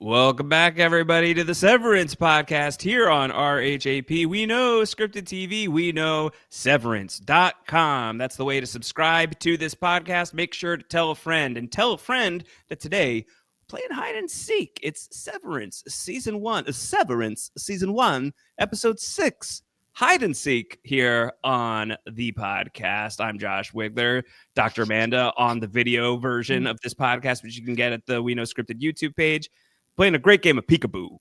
Welcome back, everybody, to the Severance podcast here on RHAP. We know scripted TV. We know severance.com. That's the way to subscribe to this podcast. Make sure to tell a friend and tell a friend that today we're playing hide and seek. It's Severance season 1, episode 6. Hide and seek here on the podcast. I'm Josh Wigler, Dr. Amanda on the video version of this podcast, which you can get at the We Know Scripted YouTube page. Playing a great game of peekaboo.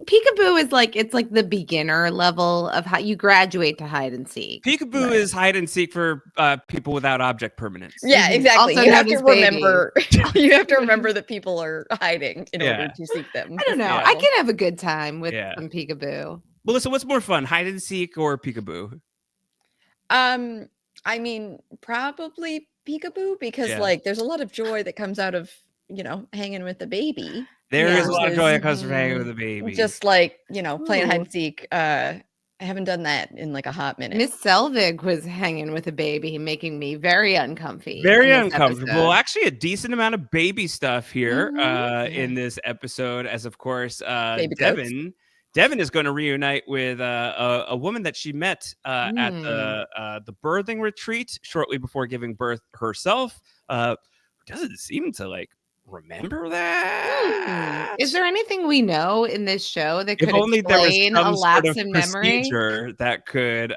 Peekaboo is it's like the beginner level of how you graduate to hide and seek. Peekaboo is hide and seek for people without object permanence. Yeah, exactly. Also you have to remember. baby. You have to remember that people are hiding in order to seek them. I don't know. Yeah. I can have a good time with some peekaboo. Melissa, what's more fun, hide and seek or peekaboo? I mean, probably peekaboo because there's a lot of joy that comes out of hanging with the baby. There is a lot of joy that comes from hanging with the baby. Just playing hide and seek. I haven't done that in a hot minute. Miss Selvig was hanging with a baby, making me very uncomfy. Very uncomfortable. Episode. Actually, a decent amount of baby stuff here in this episode, as of course, Devin is going to reunite with a woman that she met at the birthing retreat shortly before giving birth herself. Doesn't seem to remember that. Is there anything we know in this show that could explain a lapse in memory that could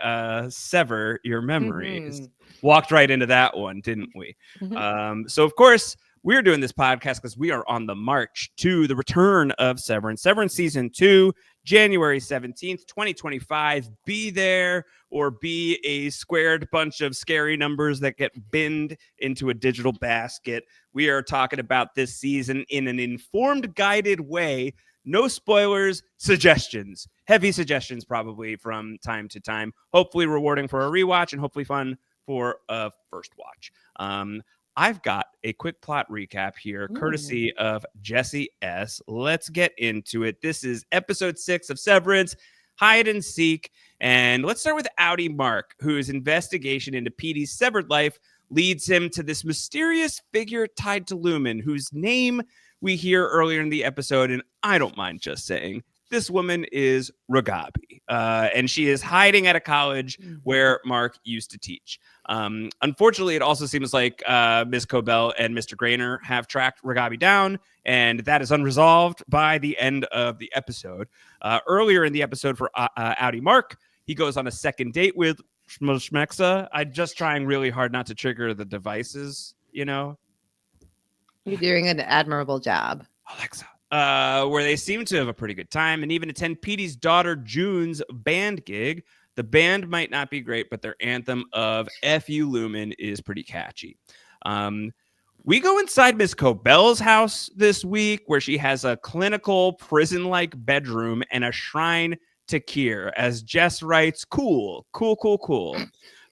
sever your memories? Walked right into that one, didn't we? So of course we're doing this podcast because we are on the march to the return of Severance season 2, January 17th, 2025. Be there or be a squared bunch of scary numbers that get binned into a digital basket. We are talking about this season in an informed, guided way. No spoilers, suggestions. Heavy suggestions probably from time to time. Hopefully rewarding for a rewatch and hopefully fun for a first watch. I've got a quick plot recap here, courtesy of Jesse S. Let's get into it. This is episode 6 of Severance, Hide and Seek. And let's start with Audi Mark, whose investigation into Petey's severed life leads him to this mysterious figure tied to Lumen, whose name we hear earlier in the episode. And I don't mind just saying, this woman is Ragabi, and she is hiding at a college where Mark used to teach. Unfortunately, it also seems like Ms. Cobell and Mr. Grainer have tracked Ragabi down, and that is unresolved by the end of the episode. Earlier in the episode for Audi Mark, he goes on a second date with Schmexa. I'm just trying really hard not to trigger the devices, You're doing an admirable job. Alexa. Where they seem to have a pretty good time and even attend Petey's daughter June's band gig. The band might not be great, but their anthem of F.U. Lumen is pretty catchy. We go inside Miss Cobell's house this week, where she has a clinical prison-like bedroom and a shrine to Kier. As Jess writes, cool.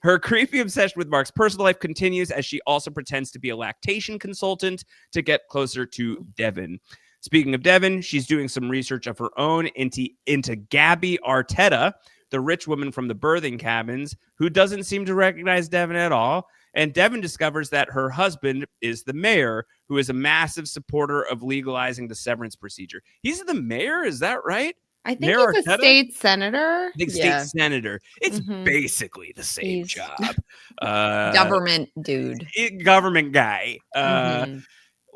Her creepy obsession with Mark's personal life continues as she also pretends to be a lactation consultant to get closer to Devin. Speaking of Devin, she's doing some research of her own into Gabby Arteta, the rich woman from the birthing cabins, who doesn't seem to recognize Devin at all. And Devin discovers that her husband is the mayor, who is a massive supporter of legalizing the severance procedure. He's the mayor, is that right? I think Mayor he's Arteta? A state senator. State senator. It's basically the same job. Government dude. Government guy.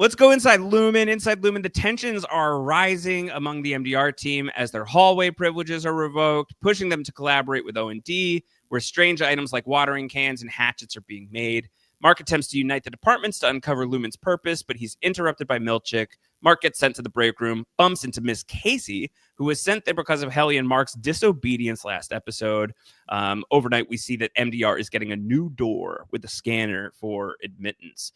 Let's go inside Lumen. Inside Lumen, the tensions are rising among the MDR team as their hallway privileges are revoked, pushing them to collaborate with O&D, where strange items like watering cans and hatchets are being made. Mark attempts to unite the departments to uncover Lumen's purpose, but he's interrupted by Milchick. Mark gets sent to the break room, bumps into Miss Casey, who was sent there because of Helly and Mark's disobedience last episode. Overnight, we see that MDR is getting a new door with a scanner for admittance.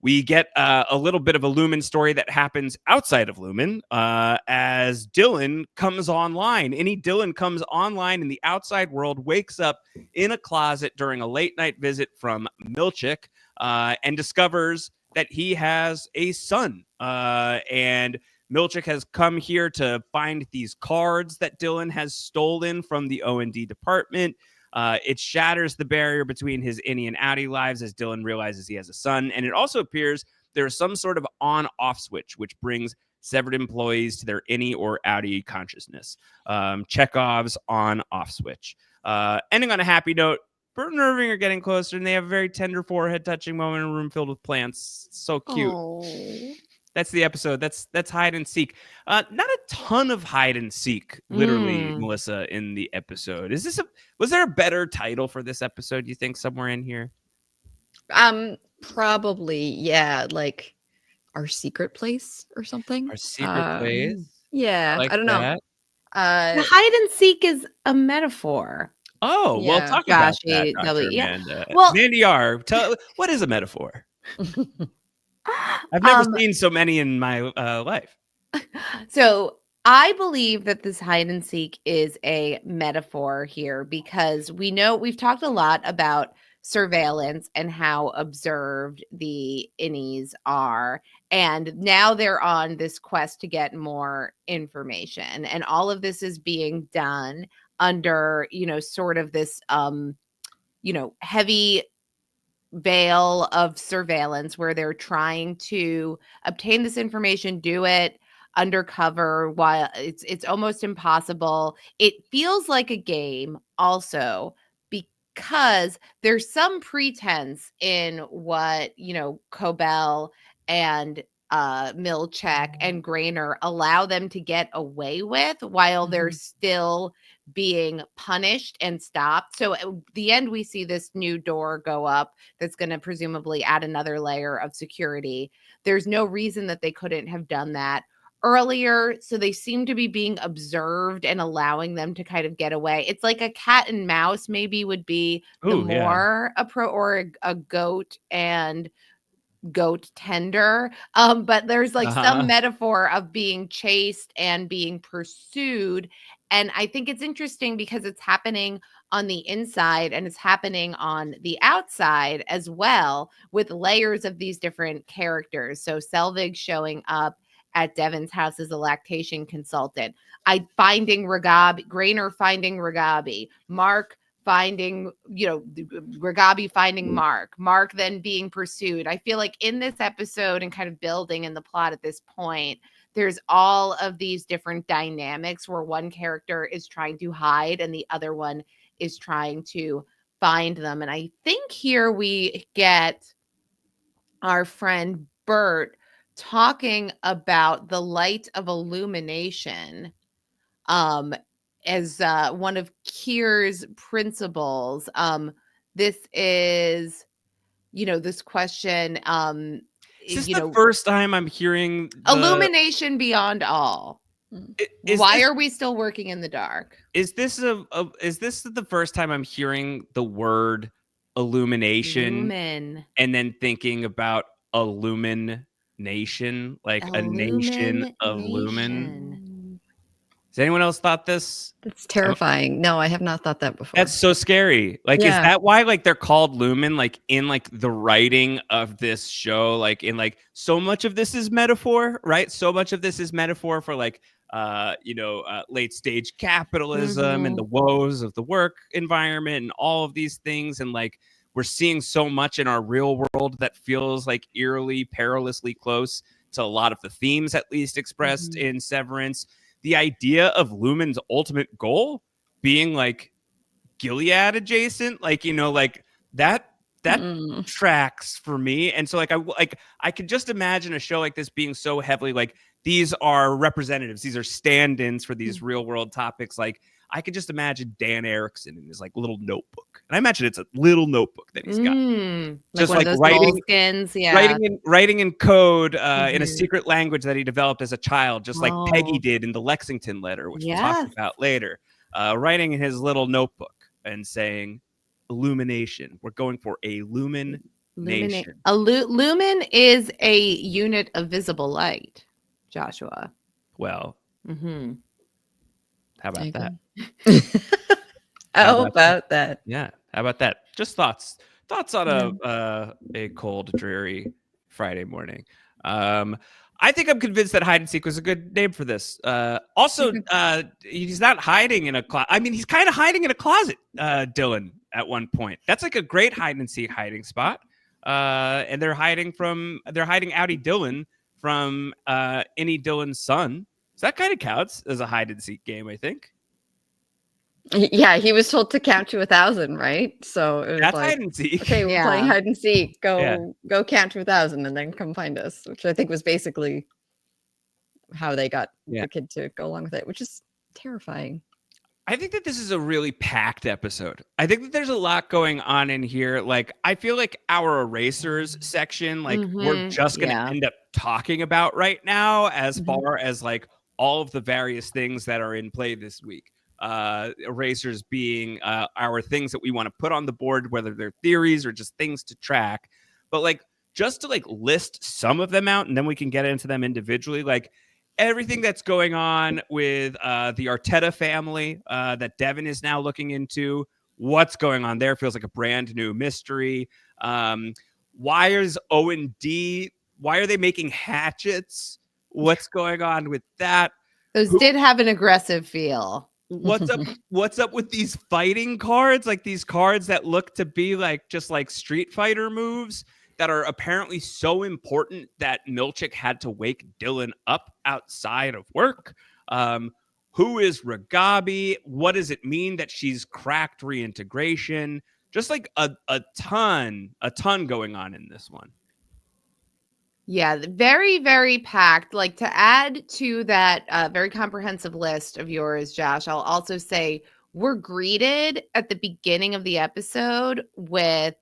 We get a little bit of a Lumen story that happens outside of Lumen as Dylan comes online. Dylan comes online in the outside world, wakes up in a closet during a late night visit from Milchick and discovers that he has a son. And Milchick has come here to find these cards that Dylan has stolen from the O&D department. It shatters the barrier between his Innie and Audi lives as Dylan realizes he has a son. And it also appears there's some sort of on-off switch which brings severed employees to their innie or outie consciousness. Chekhov's on-off switch. Ending on a happy note, Bert and Irving are getting closer, and they have a very tender forehead-touching moment in a room filled with plants. So cute. Oh. That's the episode. That's hide and seek. Not a ton of hide and seek, literally, Melissa, in the episode. Was there a better title for this episode, you think, somewhere in here? Probably, yeah, like Our Secret Place or something. Our Secret Place. Yeah, I don't know. The hide and seek is a metaphor. Oh, well, talk about that, Dr. Amanda. Well, Mandy R., what is a metaphor? I've never seen so many in my life. So I believe that this hide and seek is a metaphor here because we've talked a lot about surveillance and how observed the innies are. And now they're on this quest to get more information. And all of this is being done under, sort of this, heavy veil of surveillance where they're trying to obtain this information, do it undercover while it's almost impossible. It feels like a game also because there's some pretense in what, Cobell and Milchek and Grainer allow them to get away with while they're still being punished and stopped. So at the end, we see this new door go up that's going to presumably add another layer of security. There's no reason that they couldn't have done that earlier. So they seem to be being observed and allowing them to kind of get away. It's like a cat and mouse maybe would be more or a goat and goat tender. But there's like some metaphor of being chased and being pursued. And I think it's interesting because it's happening on the inside and it's happening on the outside as well with layers of these different characters. So Selvig showing up at Devon's house as a lactation consultant. Grainer finding Ragabi, Mark finding, Ragabi finding Mark then being pursued. I feel like in this episode and kind of building in the plot at this point, there's all of these different dynamics where one character is trying to hide and the other one is trying to find them. And I think here we get our friend Bert talking about the light of illumination as one of Kier's principles. This is, this question. Is this the first time I'm hearing illumination beyond all? Why are we still working in the dark? Is this the first time I'm hearing the word illumination Lumen. And then thinking about a Lumen nation, like a nation of Lumen? Has anyone else thought this? That's terrifying. No, I have not thought that before. That's so scary. Like, is that why like they're called Lumen? Like in like the writing of this show, like in like so much of this is metaphor, right? So much of this is metaphor for like late stage capitalism and the woes of the work environment and all of these things. And like we're seeing so much in our real world that feels like eerily, perilously close to a lot of the themes, at least expressed in Severance. The idea of Lumen's ultimate goal being like Gilead adjacent, like, like that tracks for me. And so I could just imagine a show like this being so heavily like these are representatives, these are stand-ins for these real world topics. Like I could just imagine Dan Erickson in his like little notebook. And I imagine it's a little notebook that he's got. Just like writing in code in a secret language that he developed as a child, just like Peggy did in the Lexington Letter, which we'll talk about later. Writing in his little notebook and saying, illumination. We're going for a Lumen nation. Lumen is a unit of visible light, Joshua. Well, how about that? How about that? Yeah. How about that? Just thoughts on a cold, dreary Friday morning. I think I'm convinced that hide and seek was a good name for this. Also, he's not hiding in a closet. I mean, he's kind of hiding in a closet, Dylan, at one point. That's like a great hide and seek hiding spot. and they're hiding Outie Dillon from any Dillon's son. So that kind of counts as a hide and seek game, I think. Yeah, he was told to count to 1,000, right? So it was That's like, hide and seek. okay, we're playing hide and seek. Go count to 1,000 and then come find us, which I think was basically how they got the kid to go along with it, which is terrifying. I think that this is a really packed episode. I think that there's a lot going on in here. Like, I feel like our erasers section, like, we're just going to end up talking about right now as far as, like, all of the various things that are in play this week. Erasers being our things that we want to put on the board, whether they're theories or just things to track. But, like, just to, like, list some of them out, and then we can get into them individually, like, everything that's going on with the Arteta family that Devin is now looking into. What's going on there feels like a brand new mystery. Why is O&D? Why are they making hatchets? What's going on with that? Those did have an aggressive feel. What's up with these fighting cards? Like these cards that look to be like just like Street Fighter moves that are apparently so important that Milchick had to wake Dillon up outside of work. Who is Ragabi? What does it mean that she's cracked reintegration? Just like a ton going on in this one. Yeah, very, very packed. Like, to add to that very comprehensive list of yours, Josh, I'll also say we're greeted at the beginning of the episode with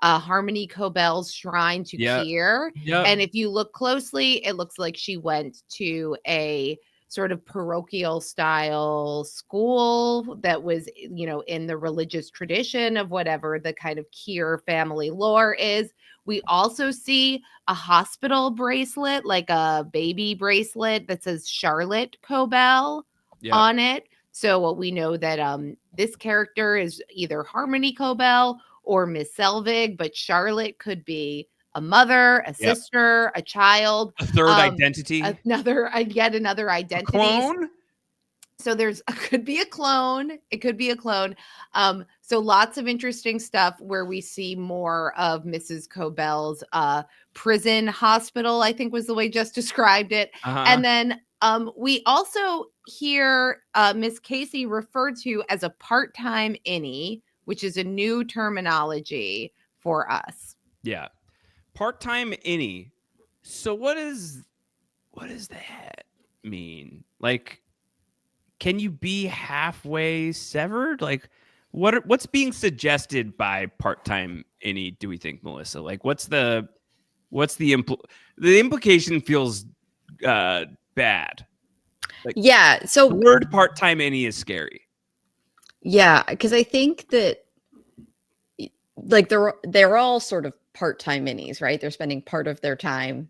Harmony Cobell's shrine to Kier. And if you look closely, it looks like she went to a sort of parochial style school that was, you know, in the religious tradition of whatever the kind of Kier family lore is. We also see a hospital bracelet, like a baby bracelet that says Charlotte Cobell on it. So we know that this character is either Harmony Cobell or Miss Selvig, but Charlotte could be a mother, a sister, a child, a third identity, yet another identity. A clone? So could be a clone. It could be a clone. So lots of interesting stuff where we see more of Mrs. Cobell's prison hospital, I think was the way Jess described it. And then we also hear Miss Casey referred to as a part-time innie, which is a new terminology for us. Yeah. Part-time innie. So what does that mean? Like, can you be halfway severed? Like, what's being suggested by part-time innie, do we think, Melissa? Like, what's the implication feels bad. Like, so the word part-time innie is scary. Yeah, because I think that like they're all sort of part-time innies, right? They're spending part of their time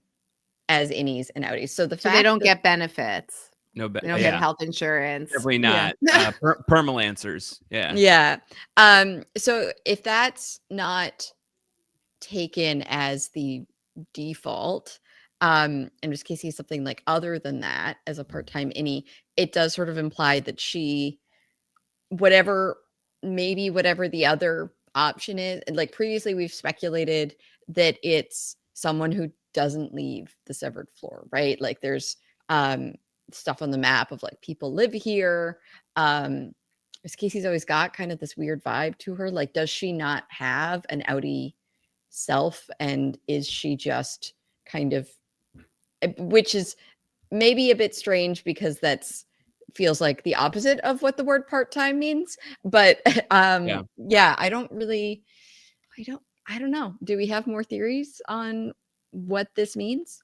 as innies and outies. So the fact they don't get benefits. They don't get health insurance. Definitely not. Permalancers. Yeah. Yeah. So if that's not taken as the default, and just Casey is something like other than that as a part-time innie, it does sort of imply that she, whatever the other option is, like previously we've speculated that it's someone who doesn't leave the severed floor, right? Like there's stuff on the map of like people live here. Casey's always got kind of this weird vibe to her. Like, does she not have an outie self, and is she just kind of, which is maybe a bit strange because that's feels like the opposite of what the word part-time means. But I don't know. Do we have more theories on what this means?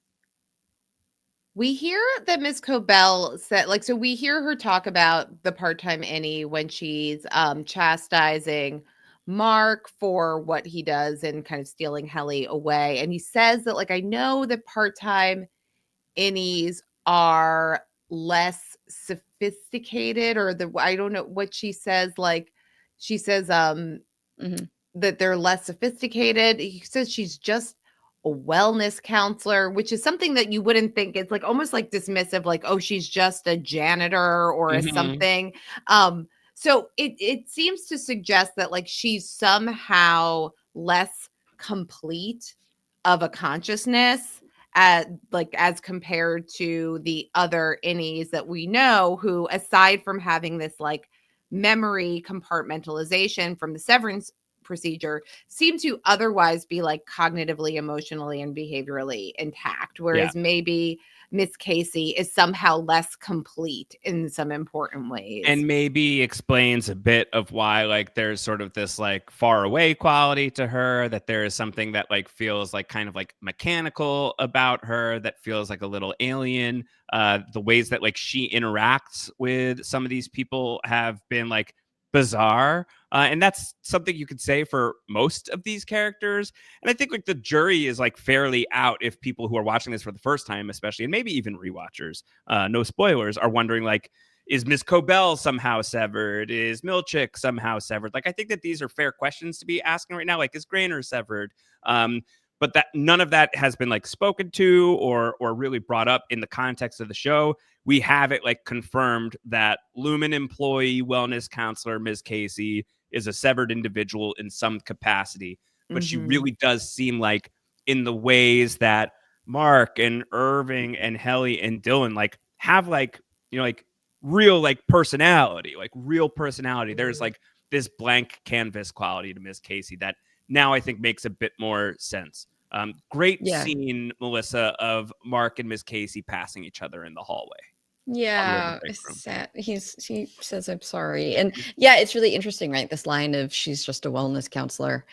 We hear that Miss Cobell said, like, so we hear her talk about the part-time innie when she's chastising Mark for what he does and kind of stealing Helly away. And he says that, like, I know that part-time innies are less sophisticated, or I don't know what she says. Like, she says that they're less sophisticated. He says she's just a wellness counselor, which is something that you wouldn't think. It's like almost like dismissive, like, oh, she's just a janitor or a something. So it seems to suggest that like she's somehow less complete of a consciousness as compared to the other innies that we know, who, aside from having this like memory compartmentalization from the severance procedure, seem to otherwise be like cognitively, emotionally, and behaviorally intact, whereas maybe Miss Casey is somehow less complete in some important ways. And maybe explains a bit of why like there's sort of this like far away quality to her, that there is something that like feels like kind of like mechanical about her, that feels like a little alien. The ways that like she interacts with some of these people have been like bizarre. And that's something you could say for most of these characters. And I think like the jury is like fairly out if people who are watching this for the first time, especially, and maybe even rewatchers, no spoilers, are wondering like, is Miss Cobell somehow severed? Is Milchick somehow severed? Like, I think that these are fair questions to be asking right now. Like, is Grainer severed? But that none of that has been like spoken to or really brought up in the context of the show. We have it like confirmed that Lumen employee wellness counselor Ms. Casey is a severed individual in some capacity, but she really does seem like in the ways that Mark and Irving and Helly and Dylan like have like, you know, like real like personality, like real personality. There's like this blank canvas quality to Miss Casey that now I think makes a bit more sense. Great scene, Melissa, of Mark and Miss Casey passing each other in the hallway. Yeah, sad. She says, "I'm sorry," and yeah, it's really interesting, right? This line of "she's just a wellness counselor"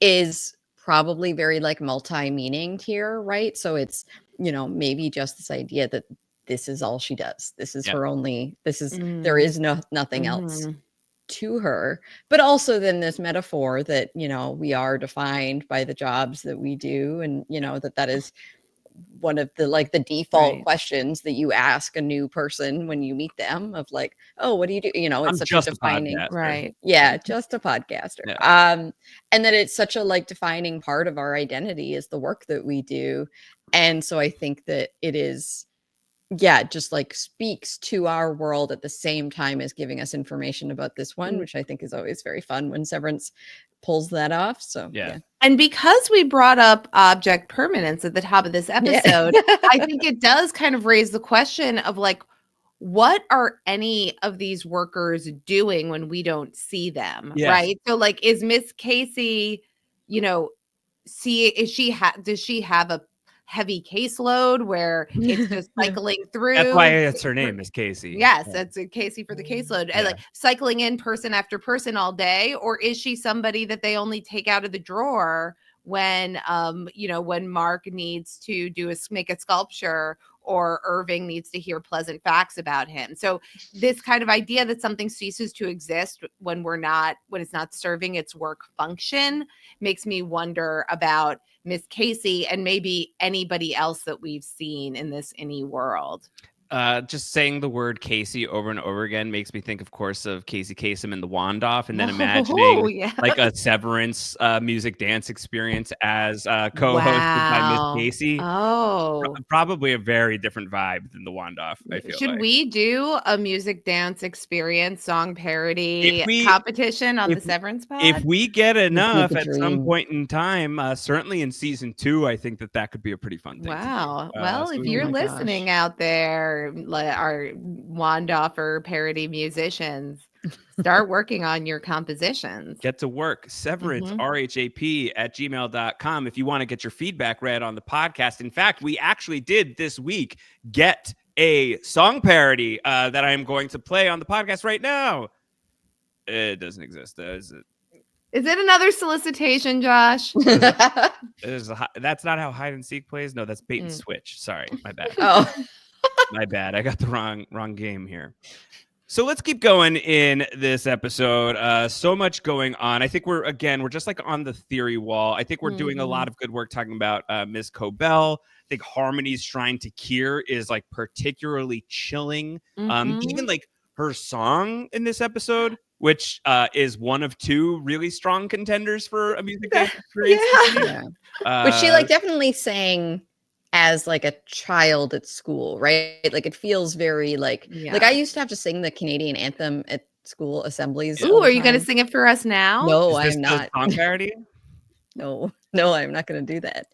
is probably very like multi-meaninged here, right? So it's, you know, maybe just this idea that this is all she does. This is her only. This is there is nothing else to her, but also then this metaphor that, you know, we are defined by the jobs that we do, and you know that is one of the like the default questions that you ask a new person when you meet them, of like, oh, what do you do? You know, it's such a defining, right? Yeah, just a podcaster. And that it's such a like defining part of our identity is the work that we do. And so I think that it is, just like speaks to our world at the same time as giving us information about this one, which I think is always very fun when Severance pulls that off. So yeah. And because we brought up object permanence at the top of this episode, I think it does kind of raise the question of like, what are any of these workers doing when we don't see them? Right. So like, is Miss Casey, you know, does she have a heavy caseload where it's just cycling through? That's why it's her name is Casey. Yes, that's a Casey for the caseload. And like cycling in person after person all day, or is she somebody that they only take out of the drawer when you know, when Mark needs to make a sculpture, or Irving needs to hear pleasant facts about him? So this kind of idea that something ceases to exist when it's not serving its work function makes me wonder about Miss Casey and maybe anybody else that we've seen in this any world. Just saying the word Casey over and over again makes me think, of course, of Casey Kasem and the Wandoff, and then imagining like a Severance music dance experience as co-hosted by Miss Casey. Probably a very different vibe than the Wandoff, I feel. Should we do a music dance experience song parody competition on the Severance pod? If we get enough at some point in time, certainly in season 2, I think that could be a pretty fun thing. Wow. Well, if you're listening out there, our Wandoffer parody musicians, start working on your compositions. Get to work. Severance, RHAP at gmail.com if you want to get your feedback read on the podcast. In fact, we actually did this week get a song parody that I am going to play on the podcast right now. It doesn't exist. Is it another solicitation, Josh? That's not how hide and seek plays. No, that's bait and switch. Sorry, my bad. My bad. I got the wrong game here. So let's keep going in this episode. So much going on. I think we're just like on the theory wall. I think we're doing a lot of good work talking about Ms. Cobell. I think Harmony's Shrine to Kier is like particularly chilling. Even like her song in this episode, which is one of 2 really strong contenders for a music dance experience. Which she like definitely sang as like a child at school, right? Like it feels very like I used to have to sing the Canadian anthem at school assemblies. Ooh, are you going to sing it for us now? No, I'm not. Song parody? No. No, I'm not going to do that.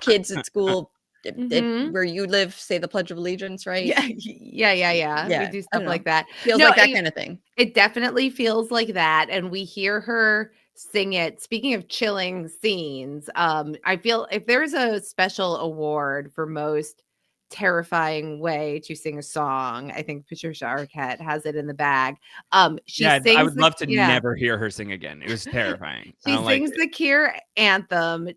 Kids at school where you live say the Pledge of Allegiance, right? Yeah. We do stuff like that. Feels like that kind of thing. It definitely feels like that. And we hear her sing it. Speaking of chilling scenes, I feel if there's a special award for most terrifying way to sing a song, I think Patricia Arquette has it in the bag. She sings I would love to never hear her sing again. It was terrifying. She sings the Kier anthem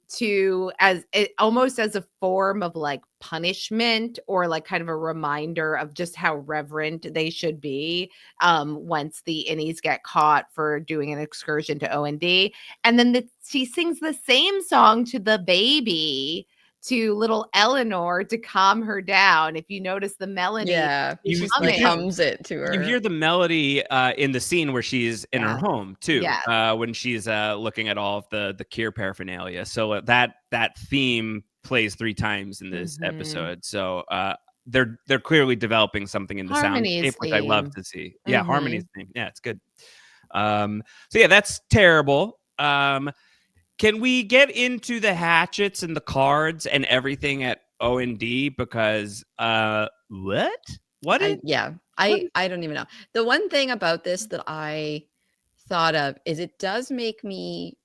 almost as a form of like punishment or like kind of a reminder of just how reverent they should be once the innies get caught for doing an excursion to O&D. And then she sings the same song to the baby, to little Eleanor, to calm her down. If you notice the melody, she like hums it to her. You hear the melody in the scene where she's in her home too, when she's looking at all of the Kier paraphernalia. So that theme plays 3 times in this episode. So they're clearly developing something in the soundscape, which I love to see. Yeah, Harmony's theme. Yeah, it's good. So yeah, that's terrible. Can we get into the hatchets and the cards and everything at O&D? Because what? I don't even know. The one thing about this that I thought of is it does make me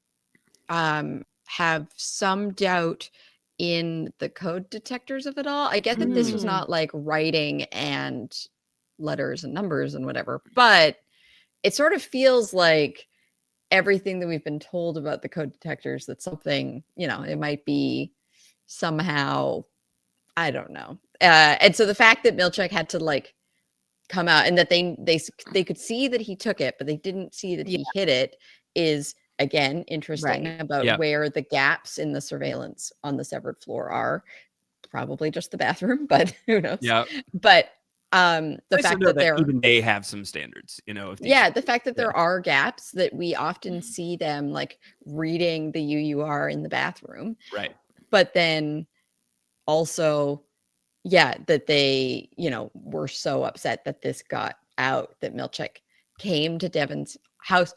have some doubt in the code detectors of it all. I get that this was not like writing and letters and numbers and whatever, but it sort of feels like everything that we've been told about the code detectors, that's something, it might be somehow, I don't know. And so the fact that Milchek had to like come out and that they could see that he took it, but they didn't see that he hit it is again interesting about where the gaps in the surveillance on the severed floor are. Probably just the bathroom, but who knows? Yeah. But the fact that even they have some standards, the fact that there are gaps, that we often see them like reading the UUR in the bathroom, right? But then also that they were so upset that this got out, that Milchek came to Devin's house.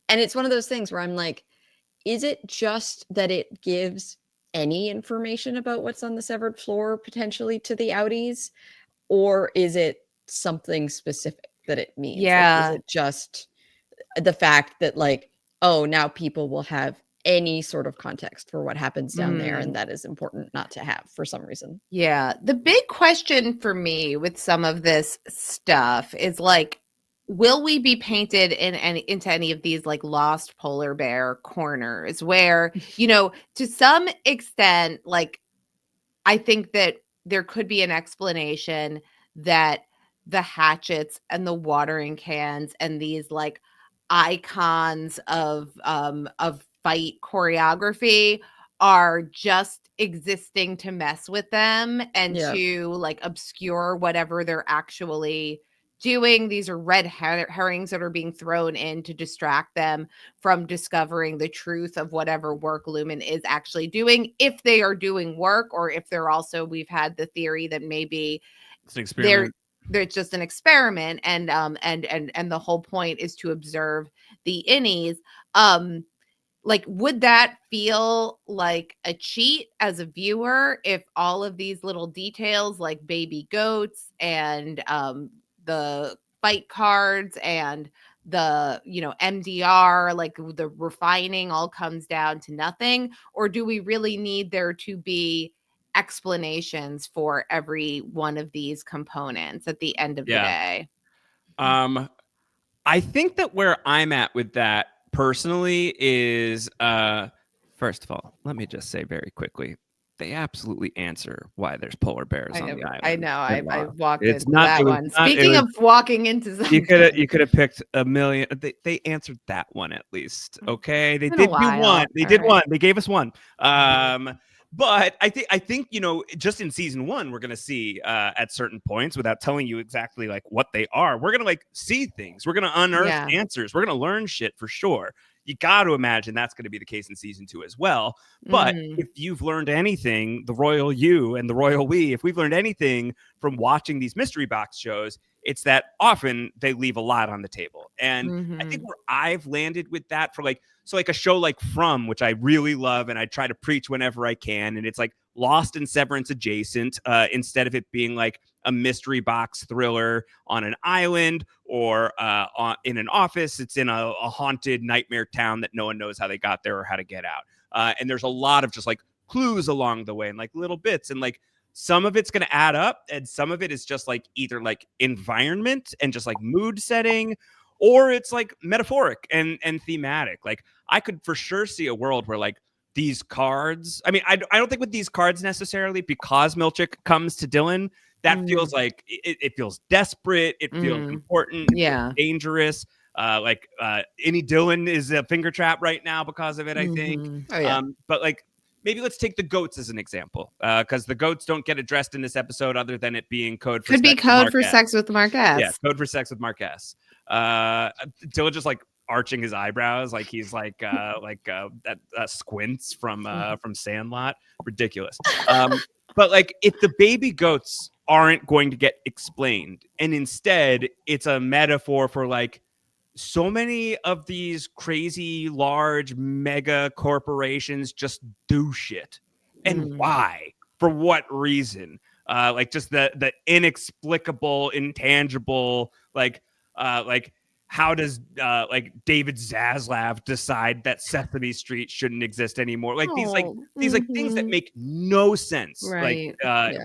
And it's one of those things where I'm like, is it just that it gives any information about what's on the severed floor potentially to the outies? Or is it something specific that it means? Yeah. Like, is it just the fact that like, oh, now people will have any sort of context for what happens down there, and that is important not to have for some reason? Yeah. The big question for me with some of this stuff is like, will we be painted into any of these like lost polar bear corners where, to some extent, like, I think that there could be an explanation that the hatchets and the watering cans and these like icons of fight choreography are just existing to mess with them and to like obscure whatever they're actually doing. These are red herrings that are being thrown in to distract them from discovering the truth of whatever work Lumen is actually doing, if they are doing work, or if they're also, we've had the theory that maybe it's an experiment. They're just an experiment, and the whole point is to observe the innies. Like, would that feel like a cheat as a viewer if all of these little details like baby goats and the fight cards and the MDR, like the refining, all comes down to nothing? Or do we really need there to be explanations for every one of these components at the end of the day? I think that where I'm at with that personally is, first of all, let me just say very quickly, they absolutely answer why there's polar bears on the island. I know. I walked into that one. Speaking of walking into something, you could have picked a million. They answered that one at least. Okay, they did do one. They did one. They gave us one. But I think just in season 1, we're gonna see at certain points, without telling you exactly like what they are, we're gonna like see things. We're gonna unearth answers. We're gonna learn shit for sure. You got to imagine that's going to be the case in season 2 as well. But if you've learned anything, the royal you and the royal we, if we've learned anything from watching these mystery box shows, it's that often they leave a lot on the table. And I think where I've landed with that for like So like a show like From, which I really love and I try to preach whenever I can, and it's like Lost and Severance adjacent, instead of it being like a mystery box thriller on an island or in an office. It's in a haunted nightmare town that no one knows how they got there or how to get out. And there's a lot of just like clues along the way and like little bits, and like some of it's going to add up and some of it is just like either like environment and just like mood setting, or it's like metaphoric and thematic. Like I could for sure see a world where like these cards, I mean, I don't think with these cards necessarily, because Milchick comes to Dylan, that feels like it feels desperate. It feels important. Yeah. Dangerous. Any Dylan is a finger trap right now because of it, I think. Oh, yeah. But like, maybe let's take the goats as an example, because the goats don't get addressed in this episode other than it being code for could be code for sex with Mark S. Yeah, code for sex with Mark S. Dylan just like arching his eyebrows like he's like that Squints from Sandlot. Ridiculous. But like if the baby goats aren't going to get explained and instead it's a metaphor for like so many of these crazy large mega corporations just do shit, and why, for what reason, like just the inexplicable, intangible, like how does like David Zaslav decide that Sesame Street shouldn't exist anymore? Like these things that make no sense, Right.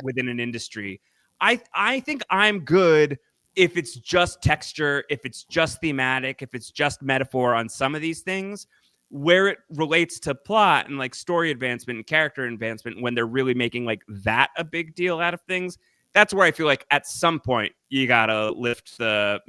within an industry. I think I'm good if it's just texture, if it's just thematic, if it's just metaphor on some of these things. Where it relates to plot and like story advancement and character advancement, when they're really making like that a big deal out of things, that's where I feel like at some point you gotta lift the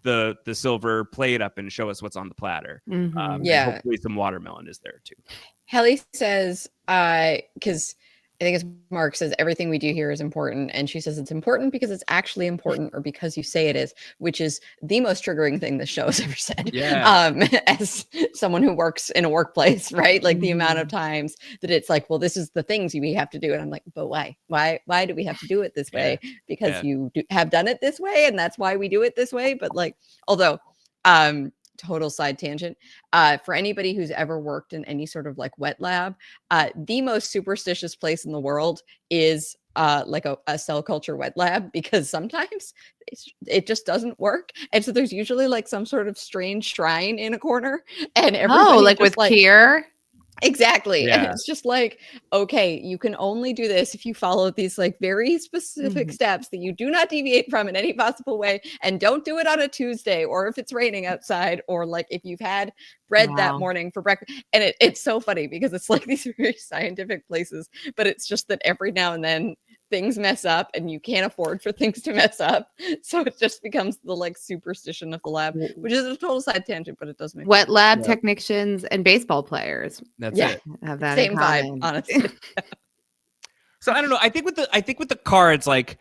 the silver plate up and show us what's on the platter. And hopefully some watermelon is there too. Helly says, because I think it's Mark says everything we do here is important, and she says it's important because it's actually important, or because you say it is, which is the most triggering thing the show has ever said. Yeah. As someone who works in a workplace, right? Like the amount of times that it's like, well, this is the things we have to do, and I'm like, but why? Why do we have to do it this way? Because you have done it this way, and that's why we do it this way. But like, although, total side tangent, for anybody who's ever worked in any sort of like wet lab, the most superstitious place in the world is like a cell culture wet lab, because sometimes it just doesn't work, and so there's usually like some sort of strange shrine in a corner, and everybody like with Kier. Exactly. Yeah. And it's just like, okay, you can only do this if you follow these like very specific steps that you do not deviate from in any possible way. And don't do it on a Tuesday, or if it's raining outside, or like if you've had bread that morning for breakfast. And it's so funny because it's like these very scientific places, but it's just that every now and then things mess up and you can't afford for things to mess up. So it just becomes the like superstition of the lab, which is a total side tangent, but it does make wet sense. lab technicians and baseball players. That's it. Have that Same in vibe, common. honestly. So I don't know. I think with the cards, like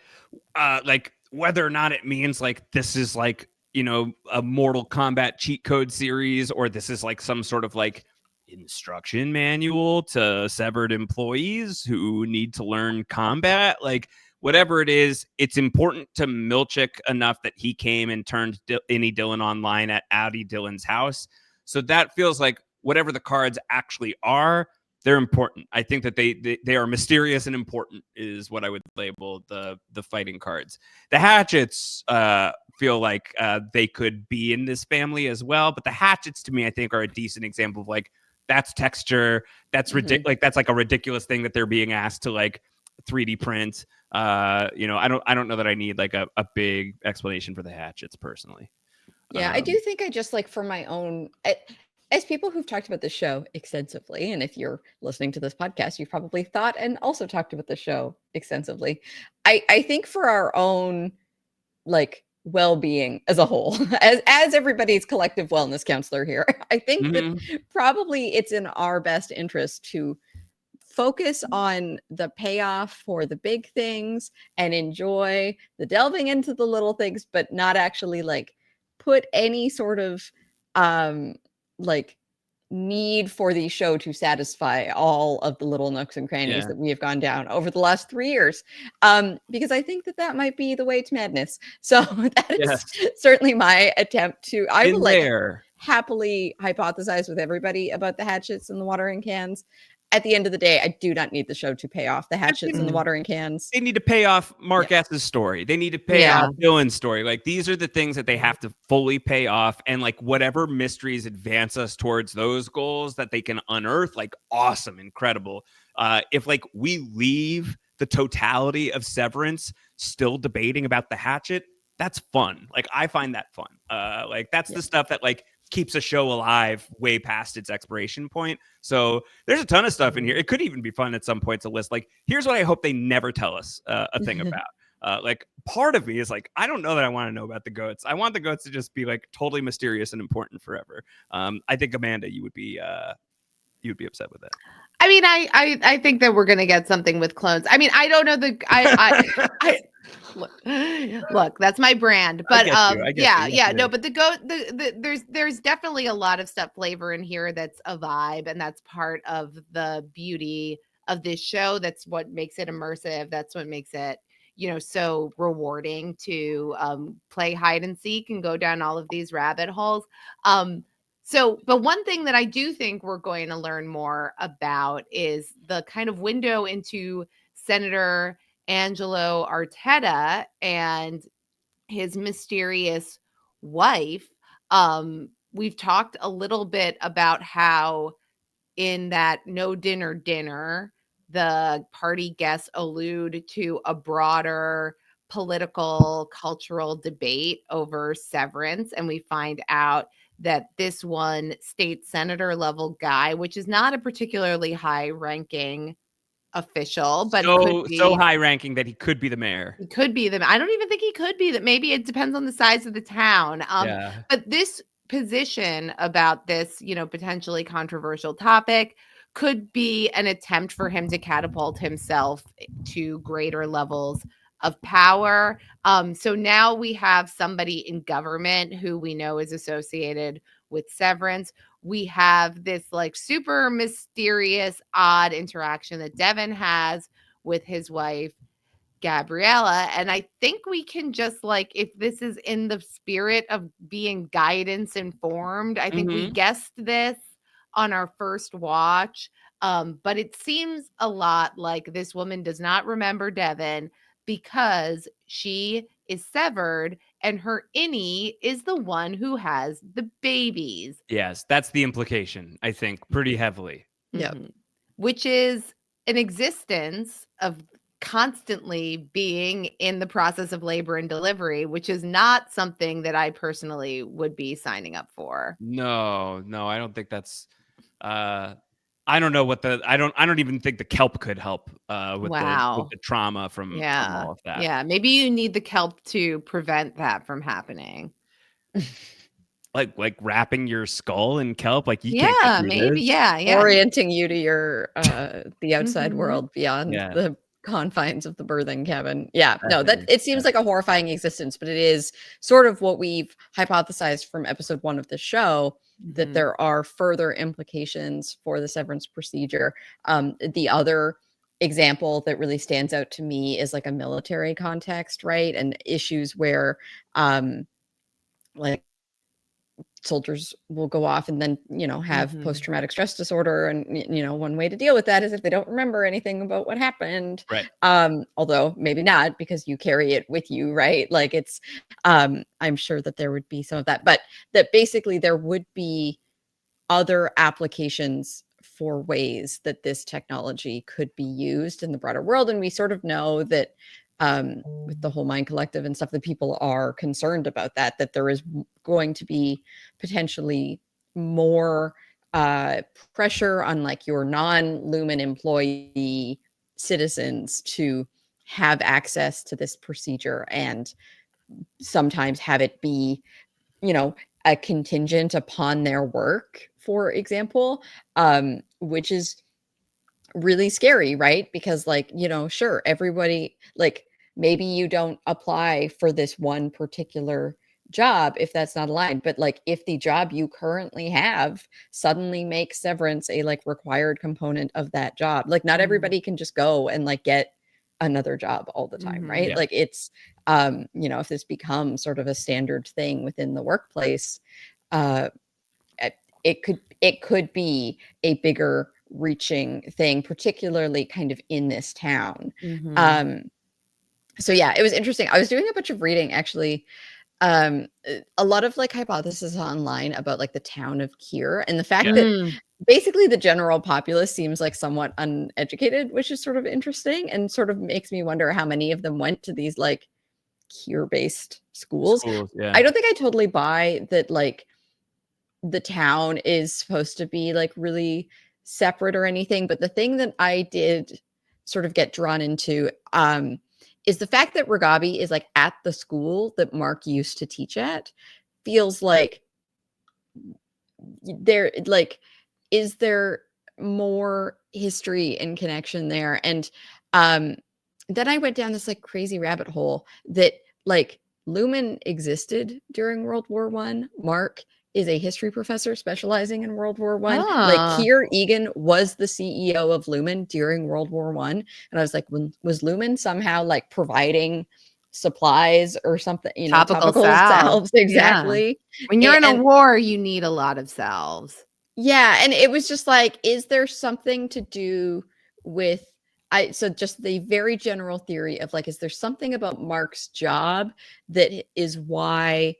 whether or not it means like this is like, a Mortal Kombat cheat code series, or this is like some sort of like instruction manual to severed employees who need to learn combat, like whatever it is, it's important to Milchick enough that he came and turned Any Dylan online at Addie Dylan's house. So that feels like whatever the cards actually are, they're important. I think that they are mysterious and important is what I would label the fighting cards. The hatchets feel like they could be in this family as well, but the hatchets to me, I think, are a decent example of like, that's texture. That's ridiculous. Like that's like a ridiculous thing that they're being asked to like 3D print. I don't know that I need like a big explanation for the hatchets personally. Yeah, I do think I just like for my own, as people who've talked about the show extensively, and if you're listening to this podcast, you've probably thought and also talked about the show extensively. I think for our own like well-being as a whole, as everybody's collective wellness counselor here, I think that probably it's in our best interest to focus on the payoff for the big things and enjoy the delving into the little things, but not actually like put any sort of like need for the show to satisfy all of the little nooks and crannies that we have gone down over the last 3 years, because I think that might be the way to madness. So that is certainly my attempt to happily hypothesize with everybody about the hatchets and the watering cans. At the end of the day, I do not need the show to pay off the hatchets and the watering cans. They need to pay off Mark S's story. They need to pay off Dylan's story. Like, these are the things that they have to fully pay off. And like, whatever mysteries advance us towards those goals that they can unearth, like, awesome, incredible. If like we leave the totality of Severance still debating about the hatchet, that's fun. Like, I find that fun. Like, that's the stuff that like keeps a show alive way past its expiration point. So there's a ton of stuff in here. It could even be fun at some point to list. Like, here's what I hope they never tell us a thing about. Like, part of me is like, I don't know that I want to know about the goats. I want the goats to just be like totally mysterious and important forever. I think, Amanda, you would be upset with that. I mean, I think that we're gonna get something with clones. I mean, I don't know I look, that's my brand. But no, but the goat, there's definitely a lot of stuff flavor in here that's a vibe, and that's part of the beauty of this show. That's what makes it immersive. That's what makes it, so rewarding to play hide and seek and go down all of these rabbit holes. But one thing that I do think we're going to learn more about is the kind of window into Senator Angelo Arteta and his mysterious wife. We've talked a little bit about how in that no dinner, the party guests allude to a broader political, cultural debate over severance. And we find out that this one state senator level guy, which is not a particularly high ranking official, but so high ranking that he could be the mayor. He could be the. I don't even think he could be that. Maybe it depends on the size of the town. But this position about this, potentially controversial topic could be an attempt for him to catapult himself to greater levels of power. So now we have somebody in government who we know is associated with Severance. We have this like super mysterious, odd interaction that Devin has with his wife, Gabriella. And I think we can just like, if this is in the spirit of being guidance informed, I think we guessed this on our first watch. But it seems a lot like this woman does not remember Devin because she is severed and her innie is the one who has the babies. Yes, that's the implication, I think, pretty heavily. Yeah. Which is an existence of constantly being in the process of labor and delivery, which is not something that I personally would be signing up for. No, I don't think that's I don't know what I don't even think the kelp could help with the trauma from all of that. Yeah, maybe you need the kelp to prevent that from happening. like wrapping your skull in kelp, like you can't maybe this. Orienting you to your the outside world beyond the confines of the birthing cabin. It seems like a horrifying existence, but it is sort of what we've hypothesized from episode 1 of the show, that there are further implications for the severance procedure. The other example that really stands out to me is like a military context, right? And issues where like soldiers will go off and then have post-traumatic stress disorder, and one way to deal with that is if they don't remember anything about what happened, right? Although maybe not, because you carry it with you, right? Like it's I'm sure that there would be some of that, but that basically there would be other applications for ways that this technology could be used in the broader world. And we sort of know that with the whole Mind Collective and stuff, that people are concerned about that there is going to be potentially more pressure on like your non-Lumen employee citizens to have access to this procedure, and sometimes have it be, a contingent upon their work, for example, which is really scary, right? Because like, sure, everybody, like maybe you don't apply for this one particular job if that's not aligned, but like if the job you currently have suddenly makes severance a like required component of that job, like not everybody can just go and like get another job all the time, right? Like it's if this becomes sort of a standard thing within the workplace, it could be a bigger reaching thing, particularly kind of in this town. So yeah, it was interesting. I was doing a bunch of reading actually. A lot of like hypotheses online about like the town of Kier and the fact that basically the general populace seems like somewhat uneducated, which is sort of interesting and sort of makes me wonder how many of them went to these like Kier-based schools. Yeah. I don't think I totally buy that like the town is supposed to be like really separate or anything, but the thing that I did sort of get drawn into is the fact that Ragabi is like at the school that Mark used to teach at. Feels like there like, is there more history and connection there? And then I went down this like crazy rabbit hole that like Lumen existed during World War I. Mark is a history professor specializing in World War I. Like Kier Egan was the CEO of Lumen during World War I. And I was like, was Lumen somehow like providing supplies or something, you know, topical salves? Exactly. Yeah. When you're in a war, you need a lot of salves. Yeah. And it was just like, is there something to do with so just the very general theory of like, is there something about Mark's job that is why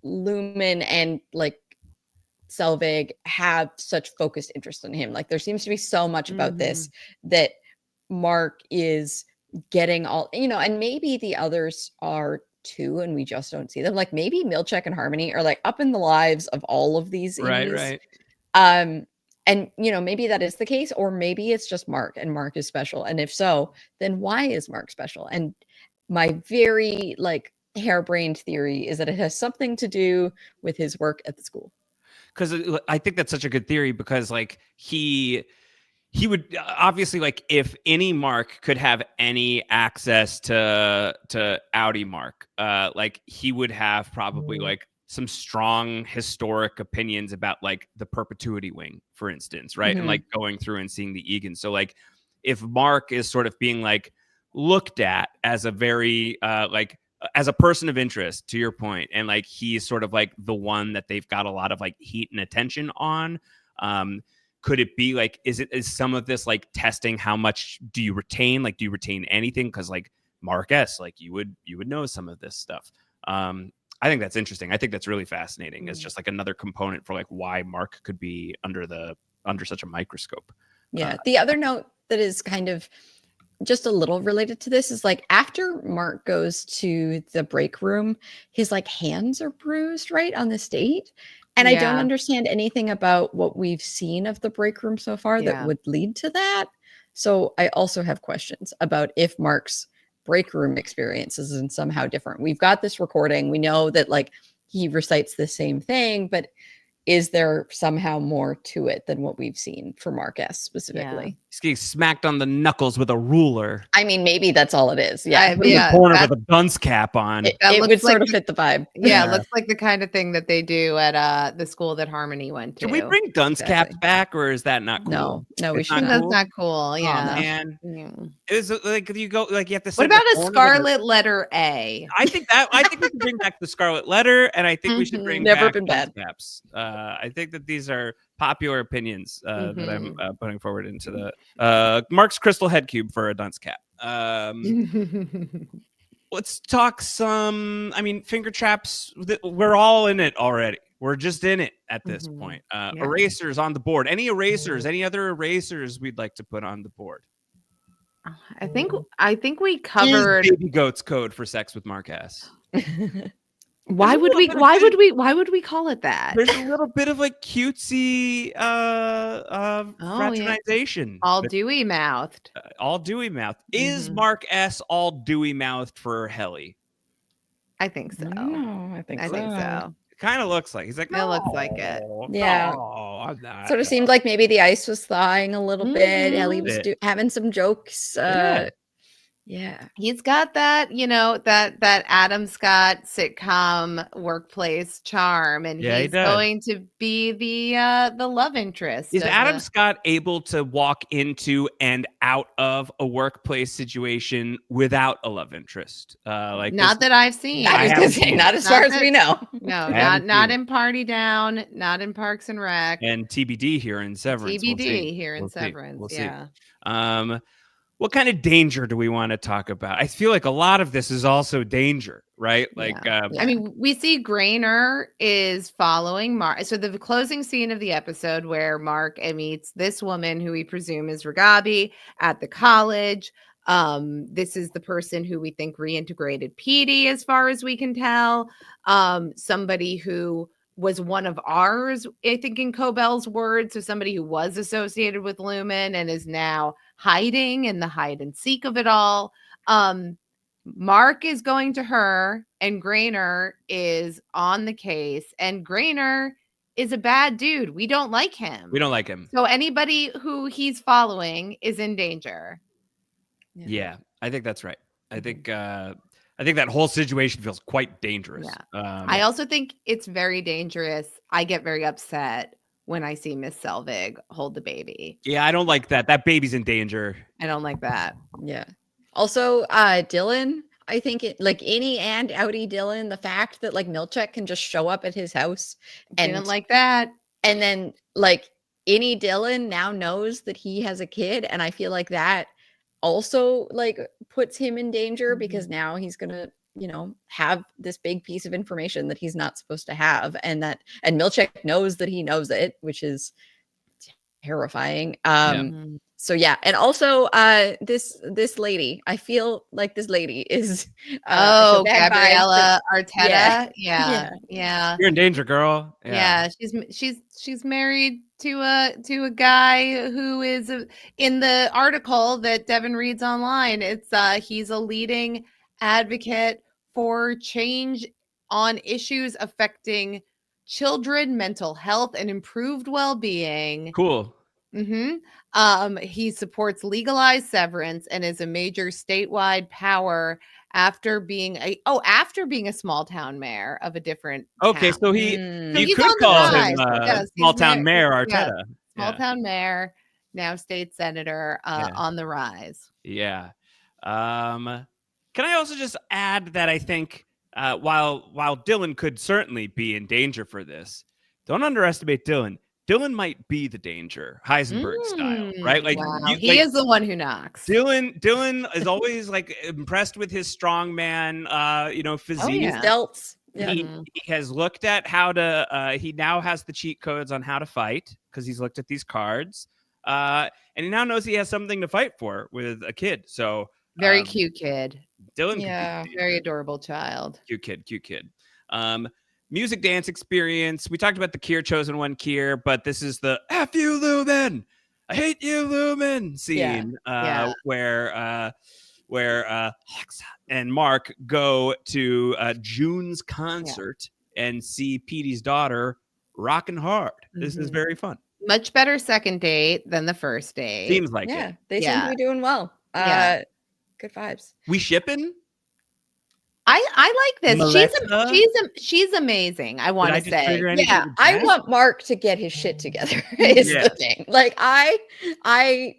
Lumen and like Selvig have such focused interest in him? Like there seems to be so much about this that Mark is getting all, you know, and maybe the others are too, and we just don't see them. Like maybe Milchek and Harmony are like up in the lives of all of these right. And you know, maybe that is the case, or maybe it's just Mark and Mark is special. And if so, then why is Mark special? And my very like harebrained theory is that it has something to do with his work at the school. Because I think that's such a good theory, because like he would obviously, like, if any Mark could have any access to Audi Mark, like he would have probably like some strong historic opinions about like the perpetuity wing, for instance, right? And like going through and seeing the Egan. So like if Mark is sort of being like looked at as a very like as a person of interest, to your point, and like he's sort of like the one that they've got a lot of like heat and attention on, could it be like, is some of this like testing how much do you retain? Like, do you retain anything? Because like Mark S, like you would know some of this stuff. I think that's interesting. I think that's really fascinating. It's just like another component for like why Mark could be under such a microscope. Yeah. The other note that is kind of just a little related to this is like after Mark goes to the break room, his like hands are bruised right on the state. And I don't understand anything about what we've seen of the break room so far that would lead to that. So I also have questions about if Mark's break room experience is somehow different. We've got this recording. We know that like he recites the same thing, but is there somehow more to it than what we've seen for Mark S specifically? Yeah. He's getting smacked on the knuckles with a ruler. I mean, maybe that's all it is. Yeah. In the corner with a dunce cap on. It would sort of fit the vibe. Yeah, it looks like the kind of thing that they do at the school that Harmony went to. Can we bring dunce caps back, or is that not cool? No, we should. That's not cool. Yeah. Oh, man. Is it like you go like you have to? What about a scarlet letter A? I think we should bring back the scarlet letter, and I think we should bring Never back been bad caps. I think that these are popular opinions that I'm putting forward into the Mark's crystal head cube for a dunce cap. Let's talk some. I mean, finger traps. We're all in it already. We're just in it at this point. Erasers on the board. Any erasers? Any other erasers we'd like to put on the board? I think we covered Baby Goat's code for sex with Mark S. Why would we call it that? There's a little bit of like cutesy fraternization. All dewy mouthed. All dewy mouthed. Is Mark S all dewy mouthed for Helly? I think so. I think so. It kind of looks like he's like, it looks like it. Yeah. No, I'm not. Sort of seemed like maybe the ice was thawing a little bit. Ellie was having some jokes. Yeah. He's got that, that Adam Scott sitcom workplace charm, and Yeah, he he's does. going to be the love interest Is of Adam the. Scott able to walk into and out of a workplace situation without a love interest? Like this, Not that I've I I seen. was gonna haven't say, seen it. not as Not far as that. we know. No, I haven't seen not it. in Party Down, not in Parks and Rec. And TBD here in Severance. We'll see. TBD here in We'll see. Severance. We'll see. Yeah. What kind of danger do we want to talk about? I feel like a lot of this is also danger, right? Like, I Yeah. mean, we see Grainer is following Mark. So the closing scene of the episode where Mark meets this woman who we presume is Ragabi at the college. This is the person who we think reintegrated Petey, as far as we can tell. Somebody who was one of ours, I think, in Cobell's words, so somebody who was associated with Lumen and is now hiding in the hide and seek of it all. Mark is going to her, and Grainer is on the case, and Grainer is a bad dude. We don't like him. we don't like him. So anybody who he's following is in danger. Yeah, I think that's right. I Mhm. think that whole situation feels quite dangerous. Yeah. I also think it's very dangerous. I get very upset when I see Miss Selvig hold the baby. Yeah, I don't like that. That baby's in danger. I don't like that. Yeah. Also, Dylan, I think like any and outie Dylan, the fact that like Milchek can just show up at his house Didn't like that. and then like any Dylan now knows that he has a kid, and I feel like that also like puts him in danger because now he's gonna have this big piece of information that he's not supposed to have, and Milchek knows that he knows it, which is terrifying. Mhm. So yeah, and also this lady, I feel like this lady is I feel Oh, bad vibes, Gabriella but yeah. Arteta. Yeah. Yeah. You're in danger, girl. Yeah, she's married to a guy who is in the article that Devin reads online. It's he's a leading advocate for change on issues affecting children, mental health, and improved well-being. Cool. He supports legalized severance and is a major statewide power after being a small town mayor of a different Okay, town. so So you he's could on the call rise. him Yes, small he's town mayor yes, Arteta. small Yeah. town mayor, now state senator, Yeah. on the rise. Yeah. Can I also just add that I think while Dylan could certainly be in danger for this, don't underestimate Dylan. Dylan might be the danger, Heisenberg style, right? Like Wow, he is the one who knocks. Dylan is always like impressed with his strongman, physique. Oh, yeah. Delts. Yeah. He has looked at how to. He now has the cheat codes on how to fight because he's looked at these cards, and he now knows he has something to fight for with a kid. So Very cute kid. Dylan, Yeah. Very adorable child. cute kid. Music dance experience. We talked about the Kier chosen one Kier, but this is the F you Lumen, I hate you Lumen scene where Hexa and Mark go to June's concert and see Petey's daughter rocking hard. This is very fun. Much better second date than the first date. Seems like Yeah, it. they seem to be doing well. Good vibes. We shipping? I like this. Melissa? She's amazing. I want to say. trigger anything Yeah, with I Jess? want Mark to get his shit together. Is Yes. the thing. Like I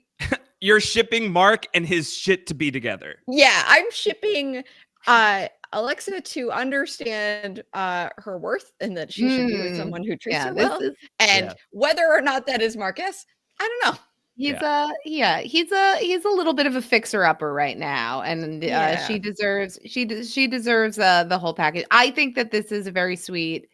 You're shipping Mark and his shit to be together. yeah, I'm shipping Alexa to understand her worth and that she should be with someone who treats her well. And whether or not that is Marcus, I don't know. He's a little bit of a fixer-upper right now, and she deserves the whole package. I think that this is a very sweet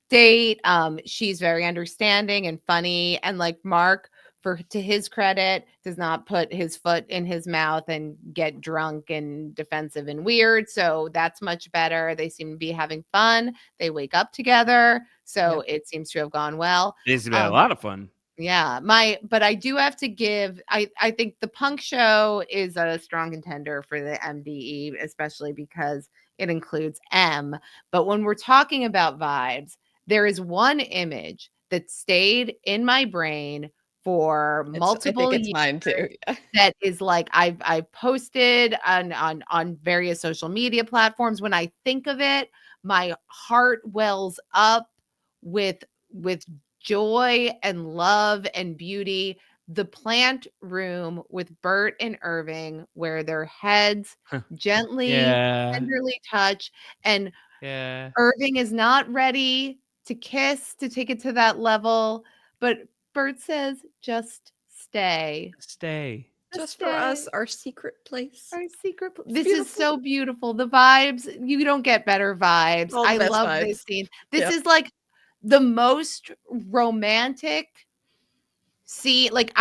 date. She's very understanding and funny, and like Mark, to his credit, does not put his foot in his mouth and get drunk and defensive and weird. So that's much better. They seem to be having fun. They wake up together, so it seems to have gone well. It's been a lot of fun. Yeah, but I do have to give, I think the punk show is a strong contender for the MDE, especially because it includes M. But when we're talking about vibes, there is one image that stayed in my brain for I multiple think it's years. mine too. Yeah. That is like I've posted on various social media platforms. When I think of it, my heart wells up with joy and love and beauty. The plant room with Bert and Irving, where their heads gently, tenderly touch, and Irving is not ready to kiss to take it to that level, but Bert says, "Just stay." Just for us, our secret place. Our secret. It's This beautiful. is so beautiful. The vibes, you don't get better vibes. All the I best love vibes. this scene. This Yep. is like the most romantic scene. Like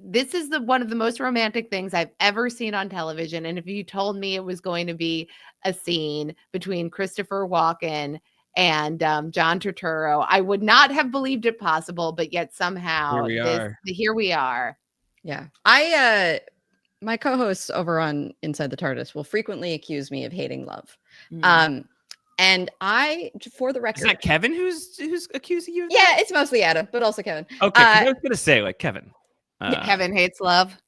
this is one of the most romantic things I've ever seen on television. And if you told me it was going to be a scene between Christopher Walken and John Turturro, I would not have believed it possible. But yet somehow here we are. Yeah. My co-hosts over on Inside the TARDIS will frequently accuse me of hating love. And for the record, is that Kevin who's accusing you of yeah, that? it's mostly Adam, but also Kevin. Okay, 'cause I was gonna say like Kevin. Kevin hates love.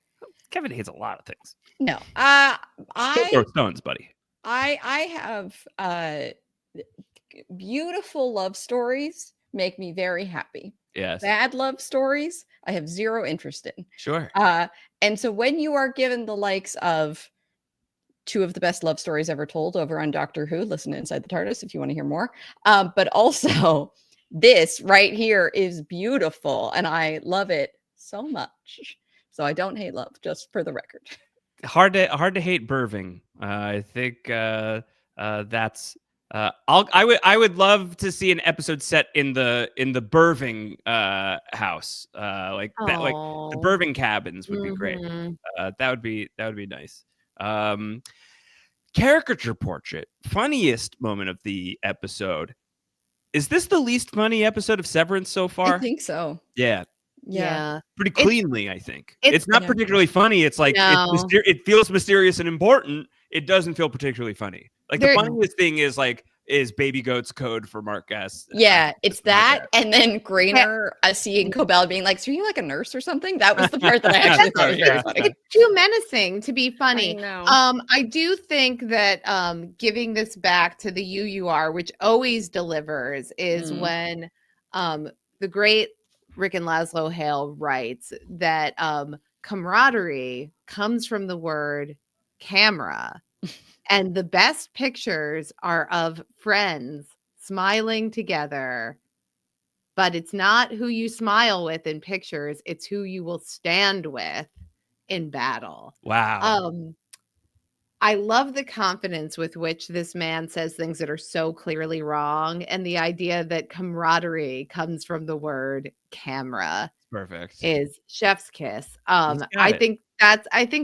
Kevin hates a lot of things. No, Don't throw stones, buddy. I have beautiful love stories make me very happy. Yes. Bad love stories, I have zero interest in. Sure. And so when you are given the likes of two of the best love stories ever told over on Doctor Who, listen to Inside the TARDIS if you want to hear more. But also, this right here is beautiful, and I love it so much. So I don't hate love, just for the record. Hard to hate Burving. I think that's. I would love to see an episode set in the Burving house, like that, like the Burving cabins would be great. That would be nice. Caricature portrait, funniest moment of the episode. Is this the least funny episode of Severance so far? I think so. Yeah. Pretty cleanly, I think. It's not particularly funny. It's like it feels mysterious and important. It doesn't feel particularly funny. Like the funniest thing is Baby Goat's code for Mark S. Yeah, it's that, and then Grainer seeing Cobell being like, "So are you like a nurse or something?" That was the part that I actually thought was very funny. It's too menacing to be funny. I know. I do think that giving this back to the UUR, which always delivers, is when the great Rick and Laszlo Hale writes that camaraderie comes from the word camera. And the best pictures are of friends smiling together. But it's not who you smile with in pictures. It's who you will stand with in battle. Wow. I love the confidence with which this man says things that are so clearly wrong. And the idea that camaraderie comes from the word camera. Perfect. Is chef's kiss. I think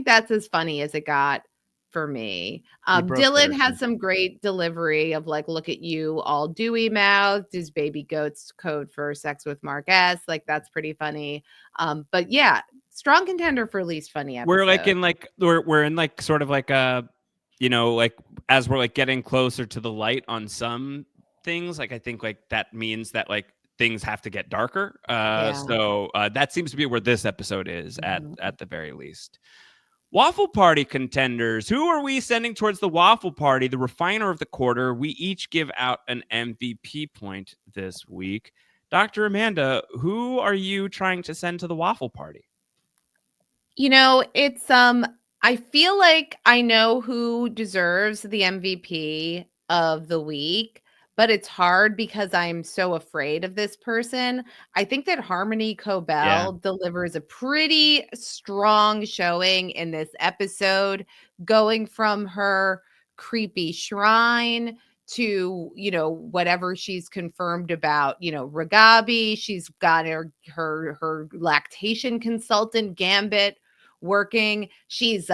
that's as funny as it got for me. Dylan has some great delivery of like, look at you all dewy mouthed is Baby Goat's code for sex with Mark S. Like that's pretty funny. But yeah, strong contender for least funny episode. We're in like sort of like a, like as we're like getting closer to the light on some things, like I think like that means that like things have to get darker. So that seems to be where this episode is at the very least. Waffle Party contenders. Who are we sending towards the Waffle Party, the refiner of the quarter? We each give out an MVP point this week. Dr. Amanda, who are you trying to send to the Waffle Party? It's I feel like I know who deserves the MVP of the week, but it's hard because I'm so afraid of this person. I think that Harmony Cobell delivers a pretty strong showing in this episode, going from her creepy shrine to, whatever she's confirmed about, Ragabi. She's got her lactation consultant Gambit working. She's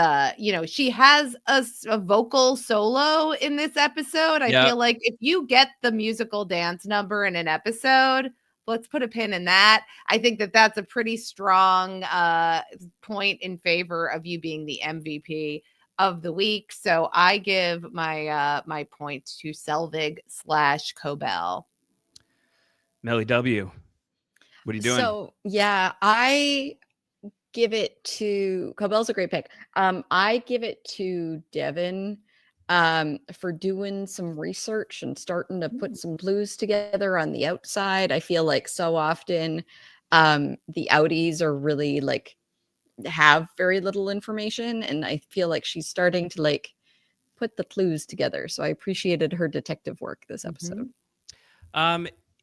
she has a vocal solo in this episode. I feel like if you get the musical dance number in an episode, let's put a pin in that. I think that that's a pretty strong point in favor of you being the MVP of the week. So I give my points to Selvig / Cobell. Melly W. What are you doing? So yeah, I give it to Cobell's a great pick. I give it to Devin for doing some research and starting to put some clues together on the outside. I feel like so often the outies are really like have very little information, and I feel like she's starting to like put the clues together. So I appreciated her detective work this episode.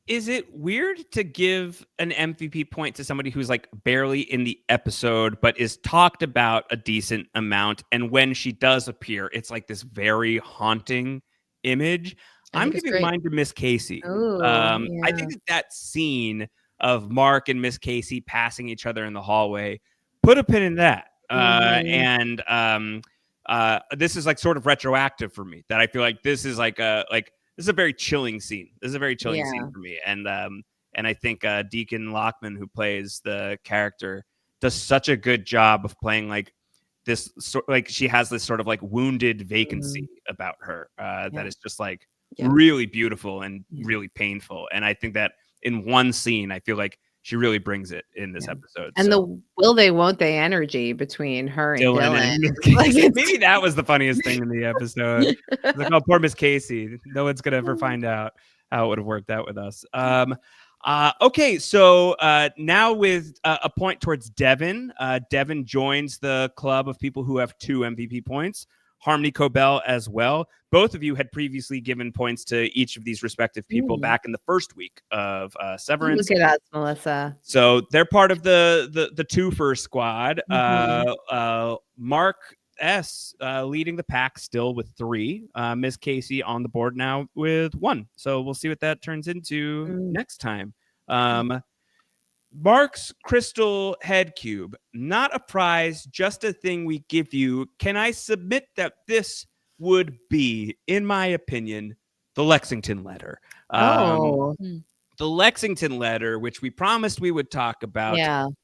Is it weird to give an MVP point to somebody who's like barely in the episode, but is talked about a decent amount? And when she does appear, it's like this very haunting image. I I'm think it's giving great. mine to Miss Casey. Oh, I think that scene of Mark and Miss Casey passing each other in the hallway, put a pin in that. And this is like sort of retroactive for me. That I feel like this is like this is a very chilling scene. This is a very chilling scene for me. And I think Deacon Lockman, who plays the character, does such a good job of playing like this like she has this sort of like wounded vacancy about her that is just like really beautiful and really painful. And I think that in one scene, I feel like she really brings it in this episode. And the will they won't they energy between her and Dylan. Like, maybe that was the funniest thing in the episode. Like, oh, poor Miss Casey. No one's gonna ever find out how it would have worked out with us. Okay, so now with a point towards Devin. Devin joins the club of people who have 2 MVP points. Harmony Cobell as well. Both of you had previously given points to each of these respective people back in the first week of Severance. Look at us, Melissa. So they're part of the twofer squad. Mark S leading the pack still with 3. Miss Casey on the board now with 1. So we'll see what that turns into next time. Mark's crystal head cube, not a prize, just a thing we give you. Can I submit that this would be, in my opinion, the Lexington Letter? The Lexington Letter, which we promised we would talk about,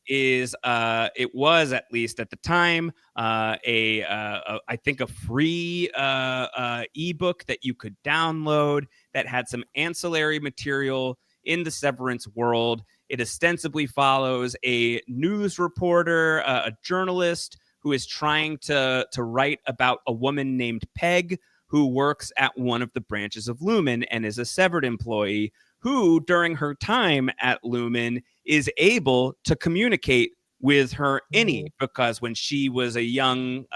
is it was, at least at the time, I think a free ebook that you could download that had some ancillary material in the Severance world. It ostensibly follows a news reporter, a journalist who is trying to write about a woman named Peg who works at one of the branches of Lumen and is a Severed employee who, during her time at Lumen, is able to communicate with her innie, because when she was a younger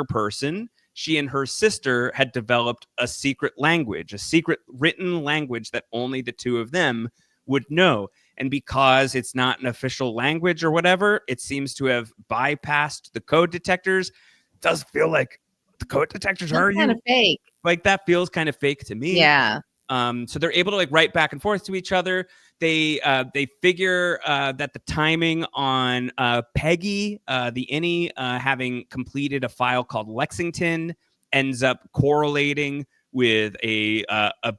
person, she and her sister had developed a secret language, a secret written language that only the 2 of them would know. And because it's not an official language or whatever, it seems to have bypassed the code detectors. It does feel like the code detectors are kind of fake. Like that feels kind of fake to me. Yeah. So they're able to like write back and forth to each other. They figure that the timing on Peggy, the innie, having completed a file called Lexington, ends up correlating with a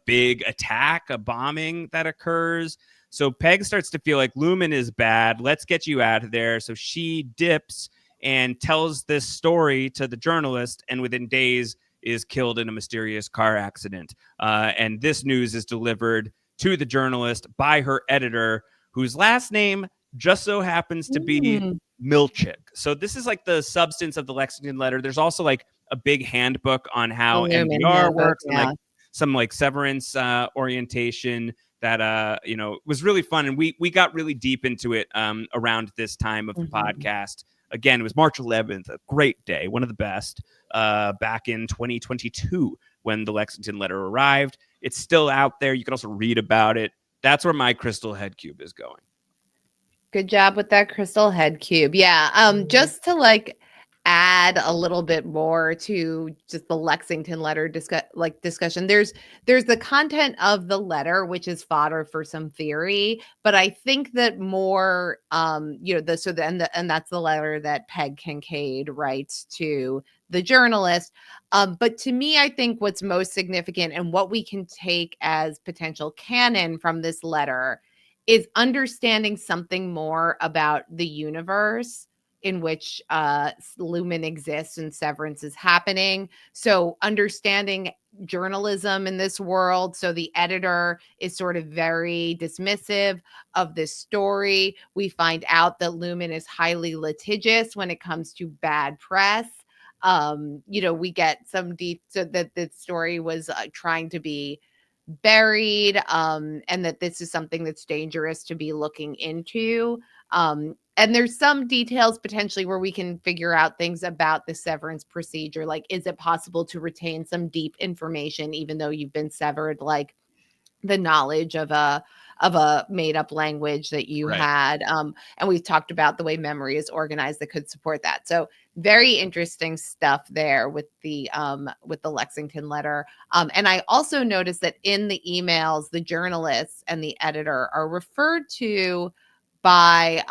big attack, a bombing that occurs. So Peg starts to feel like Lumen is bad. Let's get you out of there. So she dips and tells this story to the journalist, and within days is killed in a mysterious car accident. And this news is delivered to the journalist by her editor, whose last name just so happens to be Milchick. So this is like the substance of the Lexington Letter. There's also like a big handbook on how NPR works and like some like severance orientation that was really fun. And we got really deep into it around this time of the podcast. Again, it was March 11th, a great day, one of the best, back in 2022 when the Lexington Letter arrived. It's still out there. You can also read about it. That's where my crystal head cube is going. Good job with that crystal head cube. Yeah. Just to like add a little bit more to just the Lexington Letter discussion. There's the content of the letter, which is fodder for some theory, but I think that more, and that's the letter that Peg Kincaid writes to the journalist. But to me, I think what's most significant and what we can take as potential canon from this letter is understanding something more about the universe in which Lumen exists and Severance is happening. So understanding journalism in this world. So the editor is sort of very dismissive of this story. We find out that Lumen is highly litigious when it comes to bad press. We get some deep, so that the story was trying to be buried, and that this is something that's dangerous to be looking into. And there's some details potentially where we can figure out things about the severance procedure. Like, is it possible to retain some deep information even though you've been severed? Like the knowledge of a made up language that you had. And we've talked about the way memory is organized that could support that. So very interesting stuff there with the Lexington Letter. And I also noticed that in the emails, the journalists and the editor are referred to by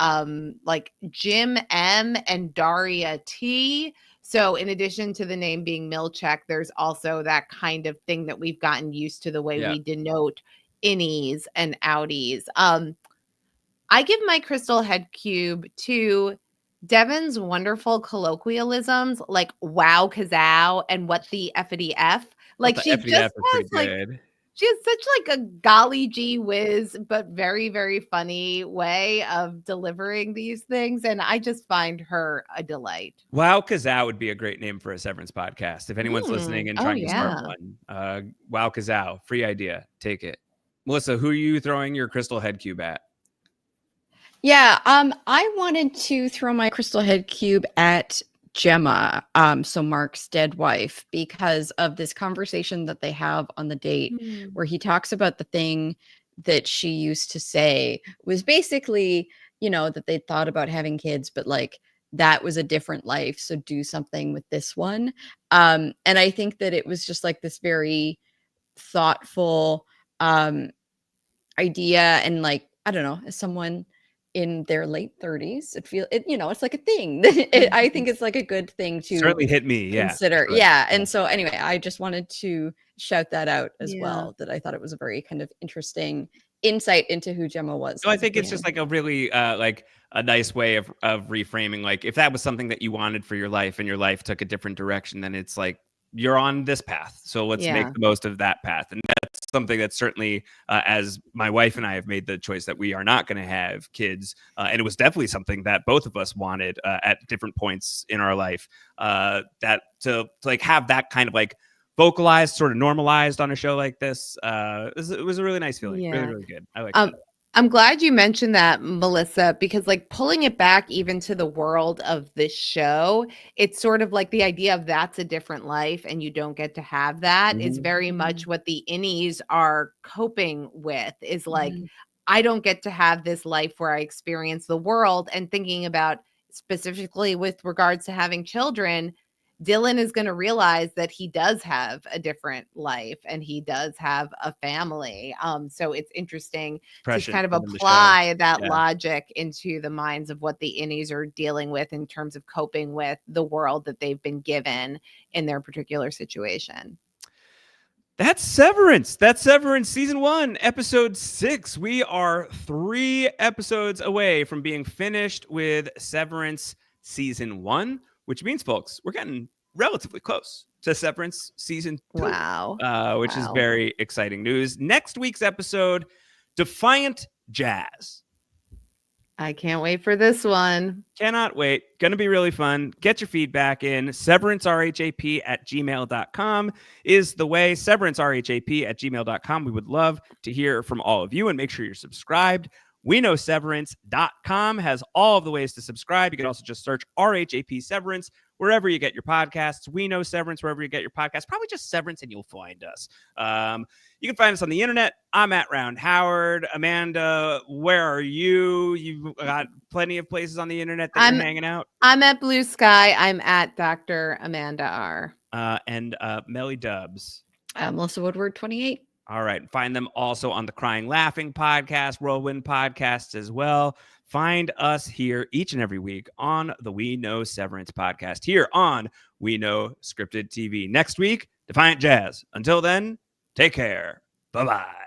like Jim M and Daria T. So in addition to the name being Milchek, there's also that kind of thing that we've gotten used to, the way we denote innies and outies. I give my crystal head cube to Devin's wonderful colloquialisms like wow kazow and what the effity F. Like she just has like good. She has such like a golly gee whiz, but very, very funny way of delivering these things. And I just find her a delight. Wow Kazow would be a great name for a Severance podcast. If anyone's listening and trying to start one, Wow Kazow, free idea. Take it. Melissa, who are you throwing your crystal head cube at? Yeah, I wanted to throw my crystal head cube at Gemma, so Mark's dead wife, because of this conversation that they have on the date where he talks about the thing that she used to say was basically, that they thought about having kids, but like that was a different life. So do something with this one. And I think that it was just like this very thoughtful idea. And like, I don't know, as someone in their late 30s, it's like a thing. I think it's like a good thing to certainly hit me. Consider. And so anyway, I just wanted to shout that out as well, that I thought it was a very kind of interesting insight into who Gemma was. So I think it's just like a really like a nice way of reframing. Like if that was something that you wanted for your life and your life took a different direction, then it's like you're on this path. So let's make the most of that path. And that's something that certainly, as my wife and I have made the choice that we are not going to have kids. And it was definitely something that both of us wanted at different points in our life, that to like have that kind of like vocalized, sort of normalized on a show like this. It was a really nice feeling. Really, really good. I like that. I'm glad you mentioned that, Melissa, because like pulling it back even to the world of this show, it's sort of like the idea of that's a different life and you don't get to have that is very much what the innies are coping with, is like, I don't get to have this life where I experience the world. And thinking about specifically with regards to having children, Dylan is going to realize that he does have a different life and he does have a family. So it's interesting to kind of apply that logic into the minds of what the innies are dealing with in terms of coping with the world that they've been given in their particular situation. That's Severance. That's Severance Season 1, Episode 6. We are 3 episodes away from being finished with Severance Season 1. Which means, folks, we're getting relatively close to Severance Season 2. Wow. Which is very exciting news. Next week's episode, Defiant Jazz. I can't wait for this one. Cannot wait. Going to be really fun. Get your feedback in. severancerhap@gmail.com is the way. severancerhap@gmail.com. We would love to hear from all of you, and make sure you're subscribed. WeKnowSeverance.com has all of the ways to subscribe. You can also just search RHAP Severance wherever you get your podcasts. We Know Severance wherever you get your podcasts. Probably just Severance and you'll find us. You can find us on the internet. I'm at Round Howard. Amanda, where are you? You've got plenty of places on the internet that you're hanging out. I'm at Blue Sky. I'm at Dr. Amanda R. And Melly Dubs. Melissa Woodward 28. All right. Find them also on the Crying Laughing podcast, Whirlwind podcast as well. Find us here each and every week on the We Know Severance podcast here on We Know Scripted TV. Next week, Defiant Jazz. Until then, take care. Bye-bye.